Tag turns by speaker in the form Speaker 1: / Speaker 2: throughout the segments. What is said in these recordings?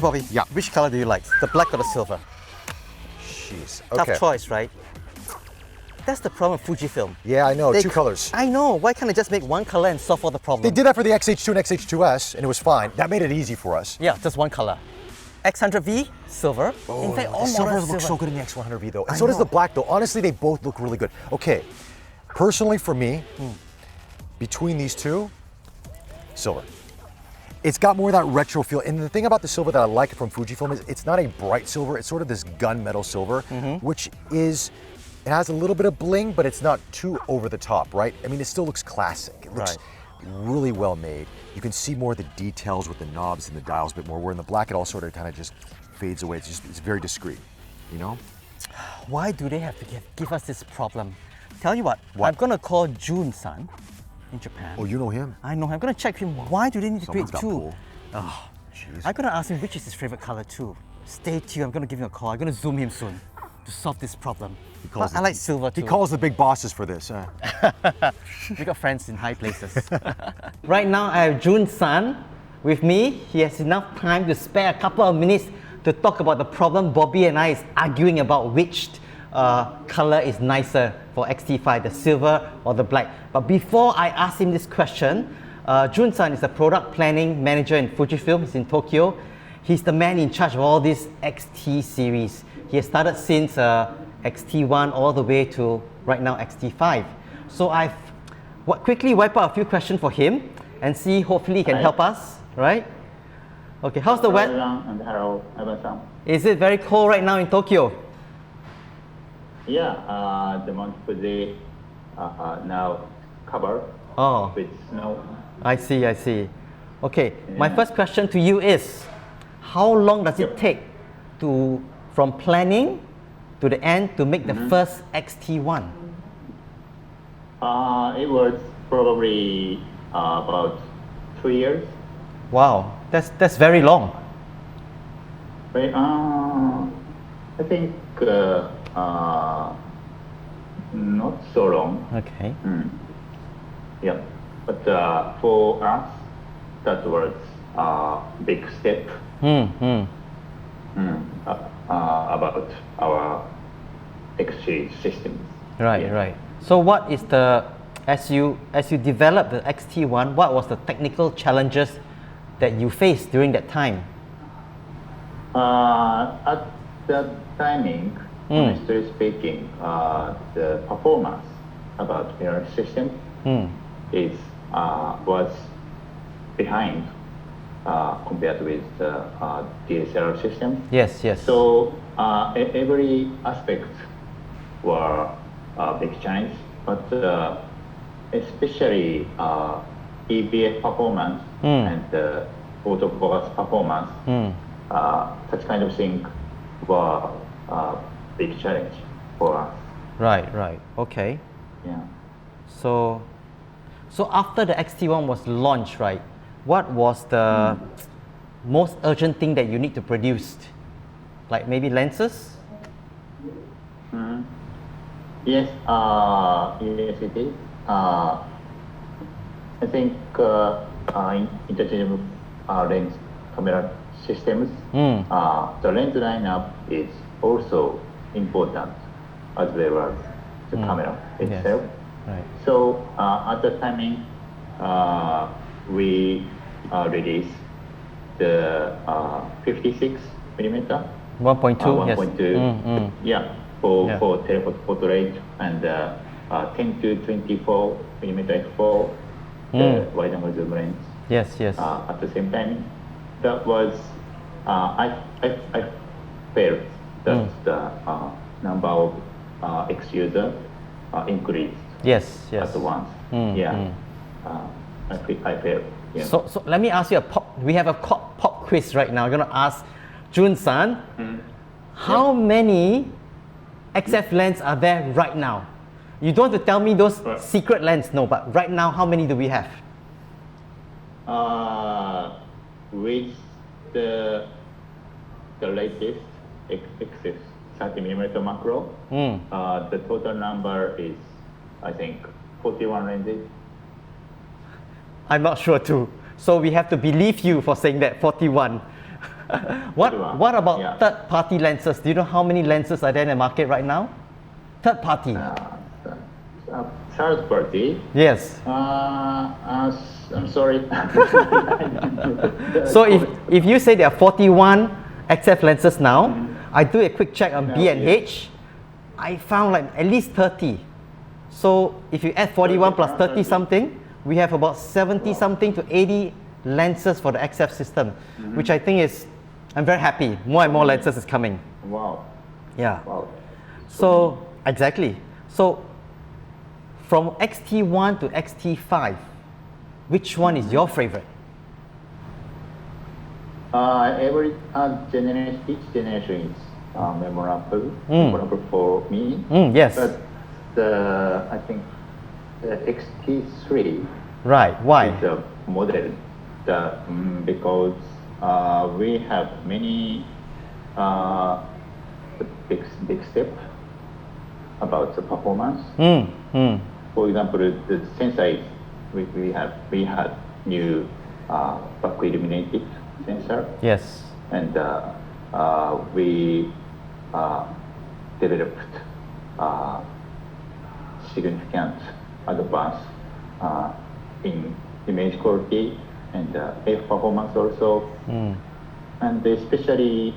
Speaker 1: Bobby.
Speaker 2: Yeah.
Speaker 1: Which color do you like? The black or the silver?
Speaker 2: Jeez.
Speaker 1: Tough
Speaker 2: Okay.
Speaker 1: choice, right? That's the problem with Fujifilm.
Speaker 2: Yeah, I know.
Speaker 1: They
Speaker 2: Two colors.
Speaker 1: I know. Why can't they just make one color and solve all the problems?
Speaker 2: They did that for the XH2 and XH2S, and it was fine. That made it easy for us.
Speaker 1: Yeah, just one color. X100V, silver. In fact,
Speaker 2: the
Speaker 1: all
Speaker 2: silver
Speaker 1: models
Speaker 2: looks
Speaker 1: silver.
Speaker 2: so good in the X100V though. And
Speaker 1: I
Speaker 2: so does
Speaker 1: know.
Speaker 2: the black though. Honestly, they both look really good. Okay, personally for me, between these two, silver. It's got more of that retro feel. And the thing about the silver that I like from Fujifilm is it's not a bright silver. It's sort of this gunmetal silver, which is, it has a little bit of bling, but it's not too over the top, right? I mean, it still looks classic. It looks really well made. You can see more of the details with the knobs and the dials a bit more, where in the black it all sort of kind of just fades away. It's very discreet, you know?
Speaker 1: Why do they have to give us this problem? Tell you what,
Speaker 2: What?
Speaker 1: I'm gonna call Jun-san in Japan.
Speaker 2: Oh, you know him?
Speaker 1: I know. I'm gonna check him. Why do they need to
Speaker 2: Someone's
Speaker 1: create
Speaker 2: got
Speaker 1: two?
Speaker 2: pull.
Speaker 1: Oh,
Speaker 2: Jeez.
Speaker 1: I'm gonna ask him which is his favorite color too. Stay tuned. I'm gonna give him a call. I'm gonna zoom him soon to solve this problem.
Speaker 2: calls
Speaker 1: I
Speaker 2: it-
Speaker 1: like silver too.
Speaker 2: He calls the big bosses for this.
Speaker 1: We got friends in high places. Right now, I have Jun-san with me. He has enough time to spare a couple of minutes to talk about the problem Bobby and I is arguing about which color is nicer for X-T5, the silver or the black. But before I ask him this question, Jun-san is a product planning manager in Fujifilm. He's in Tokyo. He's the man in charge of all this XT series. He has started since X-T1 all the way to right now X-T5. So I've quickly wipe out a few questions for him and see, hopefully he can help us, right? Okay, how's the weather?
Speaker 3: And hello, Evan-san.
Speaker 1: Is it very cold right now in Tokyo?
Speaker 3: Yeah, the Mount Fuji now covered
Speaker 1: Oh,
Speaker 3: with snow.
Speaker 1: I see, I see. Okay, my first question to you is, how long does it take from planning to the end to make the first XT1?
Speaker 3: It was probably about 2 years.
Speaker 1: Wow, that's very long.
Speaker 3: But, I think not so long.
Speaker 1: Okay.
Speaker 3: Yeah, but for us, that was a big step about our exchange systems.
Speaker 1: Right,
Speaker 3: Yeah.
Speaker 1: right. So what is the, as you develop the XT1, what was the technical challenges that you faced during that time?
Speaker 3: At that timing, honestly speaking, the performance about mirror system was behind compared with the DSLR system.
Speaker 1: Yes, yes.
Speaker 3: So every aspect were a big challenge, but especially EVF performance and autofocus performance, such kind of thing were a big challenge for us.
Speaker 1: Right, right. Okay.
Speaker 3: Yeah.
Speaker 1: So after the XT1 was launched, right, what was the most urgent thing that you need to produce? Like maybe lenses?
Speaker 3: Yes, yes it is. I think interchangeable lens camera systems, the lens lineup is also important as well as the camera itself.
Speaker 1: Right.
Speaker 3: So at the timing, we released the 56 millimeter,
Speaker 1: 1.2, yes.
Speaker 3: 1.2, yeah, for
Speaker 1: Yeah.
Speaker 3: telephoto portrait, and 10 to 24 millimeter f4, the wide angle zoom lens.
Speaker 1: Yes, yes.
Speaker 3: At the same time, that was I felt that the number of X user increased
Speaker 1: Yes, yes.
Speaker 3: at once. I felt. Yeah.
Speaker 1: So let me ask you we have a pop quiz right now. I'm gonna ask Jun-san, how many XF lens are there right now? You don't have to tell me those secret lens, no, but right now, how many do we have?
Speaker 3: With the latest XF 30mm macro, the total number is, I think, 41 lenses.
Speaker 1: I'm not sure too. So we have to believe you for saying that, 41. What about
Speaker 3: Yeah.
Speaker 1: third-party lenses? Do you know how many lenses are there in the market right now? Third party.
Speaker 3: Third party.
Speaker 1: Yes.
Speaker 3: I'm sorry.
Speaker 1: So if you say there are 41 XF lenses now, I do a quick check on
Speaker 3: No,
Speaker 1: B&H, I found like at least 30. So if you add 41 plus 30 something, we have about 70 something to 80 lenses for the XF system, which I think is, I'm very happy. More and more lenses is coming.
Speaker 3: Wow.
Speaker 1: Yeah.
Speaker 3: Wow.
Speaker 1: So exactly. So from X-T1 to X-T5, which one is your favorite?
Speaker 3: Every generation, each generation is memorable for me.
Speaker 1: Yes.
Speaker 3: But I think the X-T3
Speaker 1: Right. Why?
Speaker 3: is a model because we have many big step about the performance. For example, the sensor is, we had new back illuminated sensor,
Speaker 1: Yes.
Speaker 3: and we developed significant advance in image quality and F performance also, and especially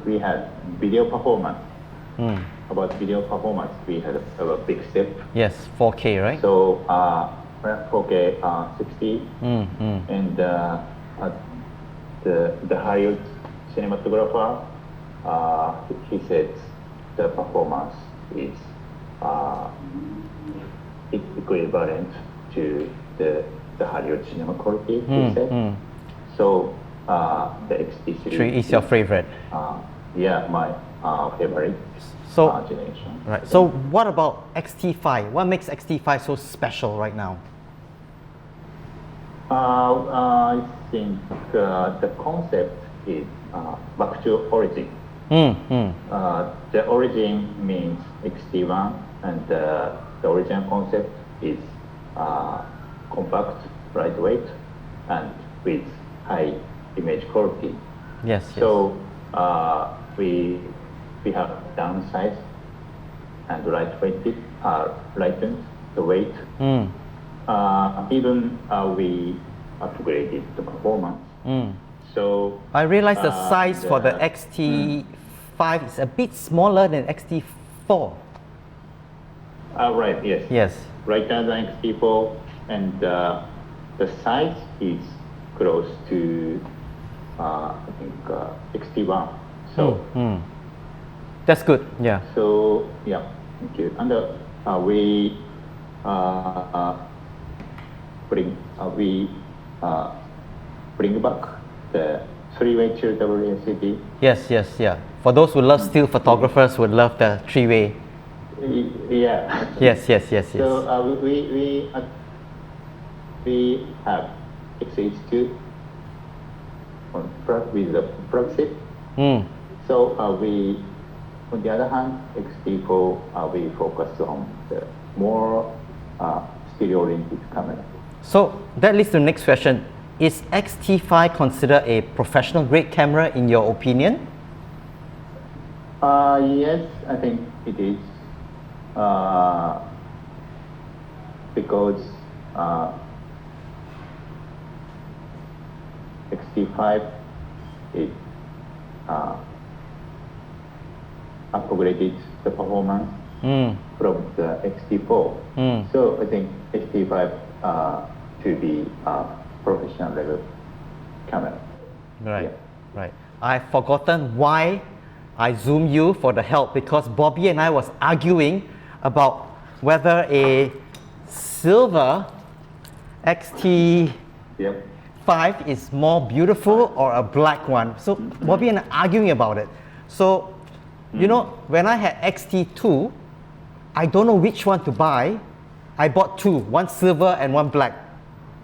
Speaker 3: we had video performance. About video performance, we had a big step.
Speaker 1: Yes, 4K, right?
Speaker 3: So 4K 60, and the Hollywood cinematographer, he said the performance is equivalent to the Hollywood cinema quality. He said. So the X-T3
Speaker 1: 3 is your favorite.
Speaker 3: Yeah, my favorite
Speaker 1: So,
Speaker 3: generation.
Speaker 1: right. So what about X-T5? What makes X-T5 so special right now?
Speaker 3: I think the concept is back to origin. The origin means X-T1, and the original concept is compact, lightweight, and with high image quality.
Speaker 1: Yes.
Speaker 3: So we have downsized and lightened the weight. Even we upgraded the performance. So
Speaker 1: I realized the size for the X-T5 is a bit smaller than X-T4.
Speaker 3: Right. Yes.
Speaker 1: Yes.
Speaker 3: Lighter than X-T4, and the size is close to I think X-T1. So.
Speaker 1: That's good. Yeah.
Speaker 3: So yeah, thank you. And we bring back the three-way tiltable LCD.
Speaker 1: Yes. Yeah. For those who love still photographers would love the three-way.
Speaker 3: Yeah.
Speaker 1: Yes.
Speaker 3: So we have XH2 with the plug seat. So we. On the other hand, X-T4, we focus on the more stereo-oriented camera.
Speaker 1: So that leads to the next question. Is X-T5 considered a professional grade camera in your opinion?
Speaker 3: Yes, I think it is. Because X-T5 is upgraded the performance from the X-T4. So I think X-T5 to be a professional level camera.
Speaker 1: Right.
Speaker 3: Yeah.
Speaker 1: Right. I've forgotten why I zoomed you for the help, because Bobby and I was arguing about whether a silver X-T5
Speaker 3: Yep.
Speaker 1: is more beautiful or a black one. So Bobby and I arguing about it. So you know, when I had X-T2, I don't know which one to buy. I bought two, one silver and one black,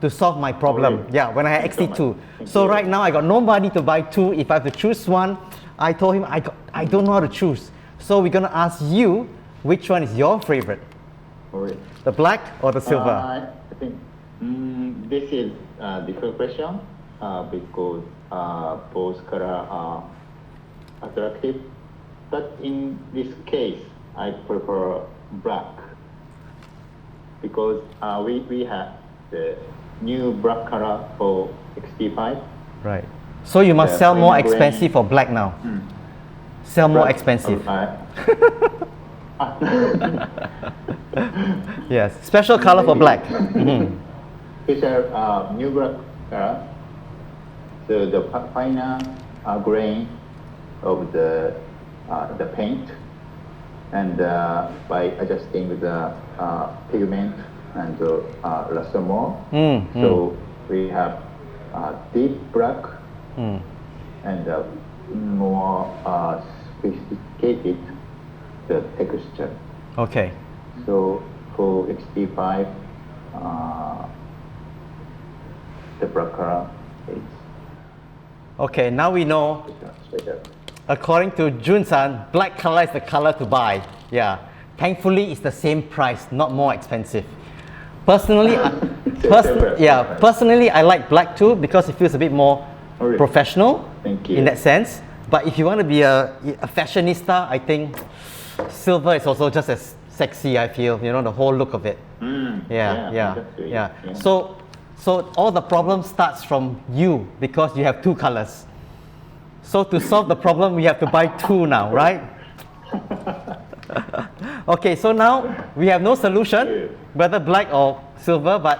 Speaker 1: to solve my problem.
Speaker 3: really?
Speaker 1: Yeah, when I had X-T2. So right now I got no money to buy two. If I have to choose one, I told him I don't know how to choose. So we're gonna ask you, which one is your favorite?
Speaker 3: Alright.
Speaker 1: The black or the silver?
Speaker 3: I think this is a different question. because both color are attractive. But in this case, I prefer black because we have the new black color for X-T5.
Speaker 1: Right. So you must
Speaker 3: The
Speaker 1: sell more
Speaker 3: plain grain.
Speaker 1: expensive for black now. Sell more
Speaker 3: Black,
Speaker 1: expensive. Yes. Special color for black.
Speaker 3: Special new black color. So the finer grain of the paint, and by adjusting the pigment and luster more, so we have deep black and more sophisticated the texture.
Speaker 1: Okay.
Speaker 3: So for X-T5, the black color is
Speaker 1: Okay, now we know,
Speaker 3: better.
Speaker 1: according to Jun-san, black color is the color to buy. Yeah. Thankfully, it's the same price, not more expensive. Personally, personally, I like black too because it feels a bit more professional.
Speaker 3: Thank you.
Speaker 1: In that sense. But if you want to be a fashionista, I think silver is also just as sexy, I feel, you know, the whole look of it. Yeah. So all the problem starts from you because you have two colors. So to solve the problem, we have to buy two now, right? Okay, so now we have no solution, whether black or silver, but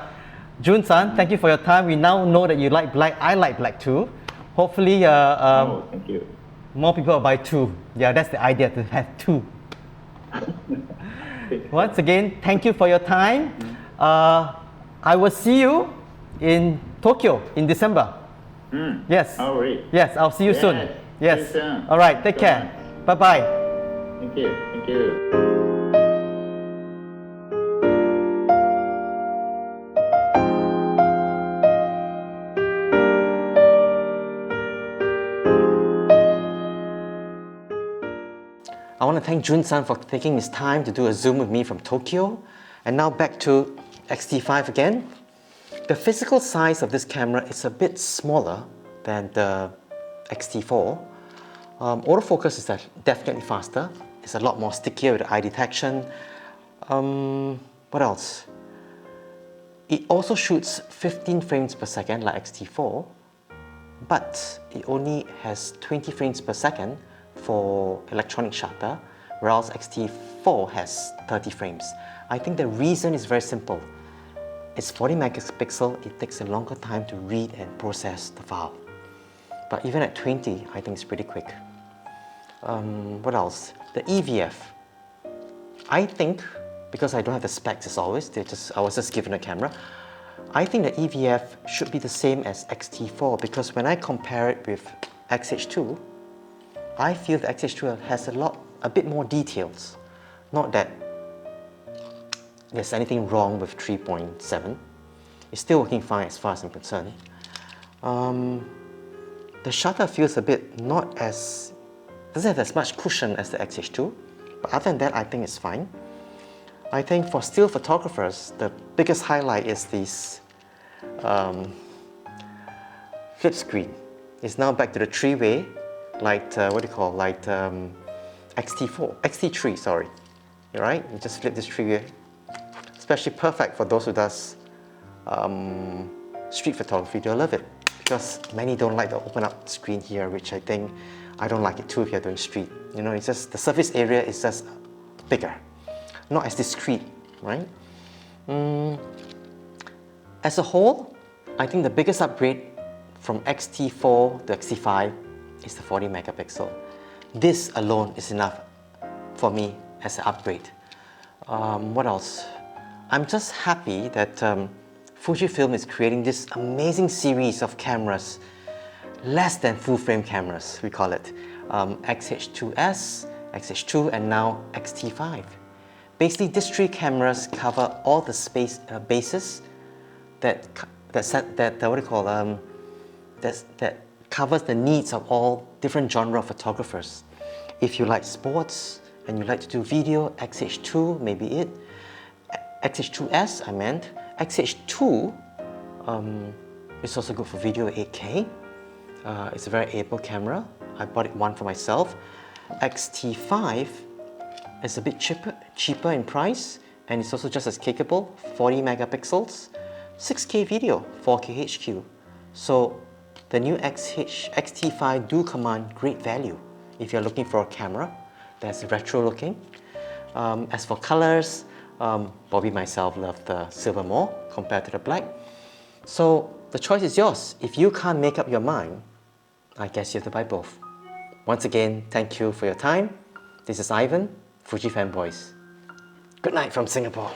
Speaker 1: Jun-san, thank you for your time. We now know that you like black. I like black too. Hopefully,
Speaker 3: Thank you.
Speaker 1: more people will buy two. Yeah, that's the idea, to have two. Once again, thank you for your time. I will see you in Tokyo in December. Yes.
Speaker 3: All right.
Speaker 1: Yes, I'll see you soon.
Speaker 3: Yes.
Speaker 1: Yes.
Speaker 3: See you soon.
Speaker 1: All right, take care. Bye-bye.
Speaker 3: Thank you. Thank you.
Speaker 1: I want to thank Jun-san for taking his time to do a Zoom with me from Tokyo. And now back to X-T5 again. The physical size of this camera is a bit smaller than the X-T4. Autofocus is definitely faster. It's a lot more stickier with the eye detection. What else? It also shoots 15 frames per second like X-T4, but it only has 20 frames per second for electronic shutter, whereas X-T4 has 30 frames. I think the reason is very simple. It's 40 megapixel, it takes a longer time to read and process the file. But even at 20, I think it's pretty quick. What else? The EVF. I think, because I don't have the specs as always, I was just given a camera, I think the EVF should be the same as X-T4 because when I compare it with XH2, I feel the XH2 has a bit more details. Not that there's anything wrong with 3.7. It's still working fine as far as I'm concerned. The shutter feels a bit doesn't have as much cushion as the XH2, but other than that, I think it's fine. I think for still photographers, the biggest highlight is this flip screen. It's now back to the three-way, like XT3, sorry. Right? You just flip this three-way. Especially perfect for those who does street photography. They'll love it because many don't like the open up screen here, which I think I don't like it too if you're doing street. You know, it's just the surface area is just bigger, not as discreet, right? As a whole, I think the biggest upgrade from X-T4 to X-T5 is the 40 megapixel. This alone is enough for me as an upgrade. What else? I'm just happy that Fujifilm is creating this amazing series of cameras, less than full frame cameras, we call it. XH2S, XH2, and now X-T5. Basically, these three cameras cover all the bases that covers the needs of all different genre of photographers. If you like sports and you like to do video, XH2 may be it. XH2S, I meant. XH2 It's also good for video 8K. It's a very able camera. I bought one for myself. X-T5 is a bit cheaper in price, and it's also just as capable, 40 megapixels, 6K video, 4K HQ. So the new X-T5 do command great value if you're looking for a camera that's retro looking. As for colors, Bobby myself love the silver more compared to the black. So the choice is yours. If you can't make up your mind, I guess you have to buy both. Once again, thank you for your time. This is Ivan, Fuji Fanboys. Good night from Singapore.